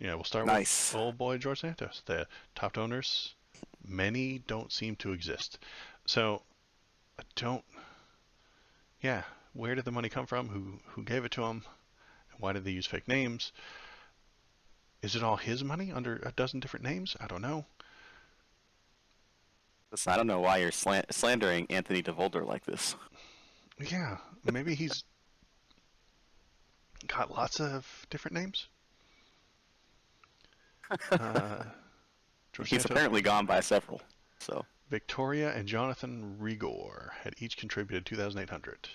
Yeah, we'll start with Nice. old boy George Santos. The top donors, many don't seem to exist. So I don't. Yeah, where did the money come from? Who gave it to him? Why did they use fake names? Is it all his money under a dozen different names? I don't know. Listen, I don't know why you're slandering Anthony DeVolder like this. Yeah, maybe he's got lots of different names. Uh, George He's Santos, apparently gone by several. So Victoria, and Jonathan Rigor had each contributed 2,800,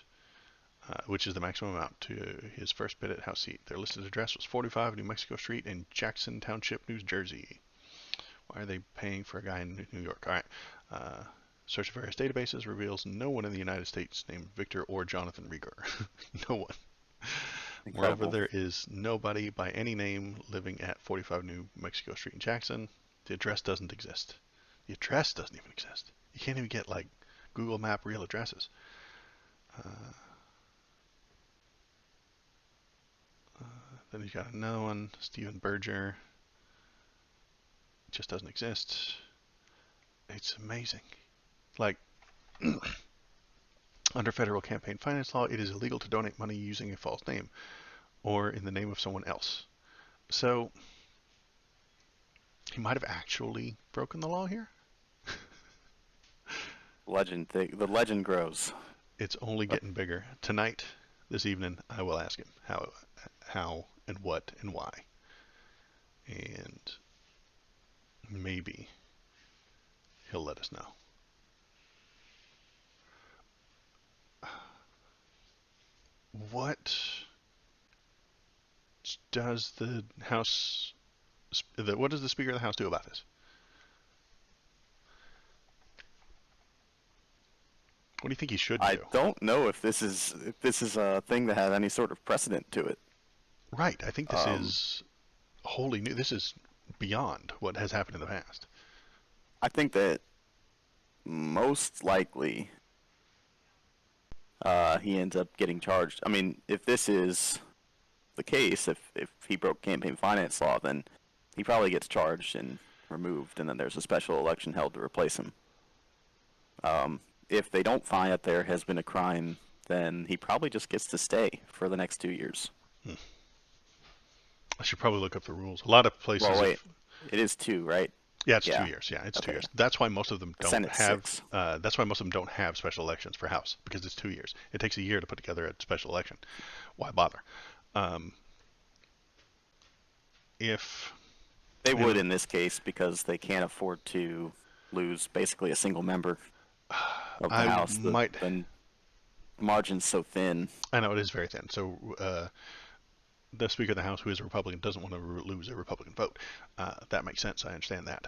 which is the maximum amount to his first bid at House seat. Their listed address was 45 New Mexico Street in Jackson Township, New Jersey. Why are they paying for a guy in New York? All right. Uh, Search of various databases reveals no one in the United States named Victor or Jonathan Rigor. No one. Moreover, incredible. there is nobody by any name living at 45 New Mexico Street in Jackson. The address doesn't exist. The address doesn't even exist. You can't even get like Google Map real addresses. Uh, then you got another one, Stephen Berger. It just doesn't exist. It's amazing. Like under federal campaign finance law, it is illegal to donate money using a false name or in the name of someone else. So he might have actually broken the law here. The legend grows. It's only But getting bigger. Tonight, this evening, I will ask him how, and what, and why, and maybe he'll let us know. What does the House, what does the Speaker of the House do about this? What do you think he should I do? don't know if this is a thing that has any sort of precedent to it. Right, I think this Um, is wholly new. This is beyond what has happened in the past. I think that most likely he ends up getting charged. I mean, if this is the case, if he broke campaign finance law, then he probably gets charged and removed, and then there's a special election held to replace him. If they don't find that there has been a crime, then he probably just gets to stay for the next 2 years. Hmm. I should probably look up the rules. A lot of Well, places, wait, if it is two, right? yeah, it's two Yeah. years. Yeah, it's two Okay. years. That's why most of them The don't Senate's have. 6. That's why most of them don't have special elections for House because it's 2 years. It takes a year to put together a special election. Why bother? Um, if They would and in this case because they can't afford to lose basically a single member of the I House. might. The margin's so thin. I know it is very thin. So the Speaker of the House, who is a Republican, doesn't want to lose a Republican vote. That makes sense. I understand that.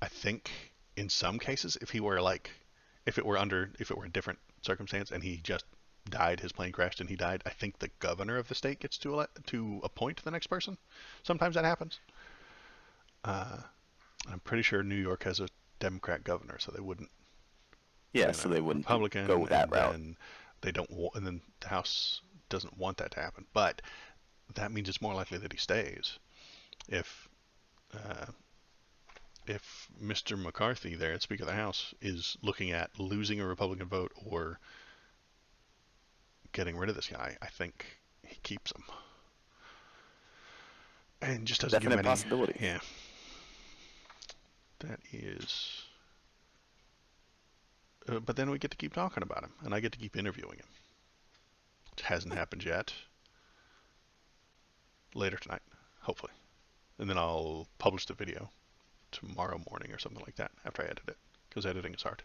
I think in some cases, if he were like, if it were a different circumstance and he just died, his plane crashed and he died, I think the governor of the state gets to appoint the next person. Sometimes that happens. Uh, I'm pretty sure New York has a Democrat governor, so they wouldn't put Yeah, in so a they wouldn't go Republican, that and route. then they don't, and then the House doesn't want that to happen. But that means it's more likely that he stays if uh, if Mr. McCarthy there at Speaker of the House is looking at losing a Republican vote or getting rid of this guy. I think he keeps him and just doesn't give him Definite any. possibility. Yeah, that is. But then we get to keep talking about him, and I get to keep interviewing him. It hasn't happened yet. Later tonight, hopefully, and then I'll publish the video tomorrow morning or something like that after I edit it, because editing is hard.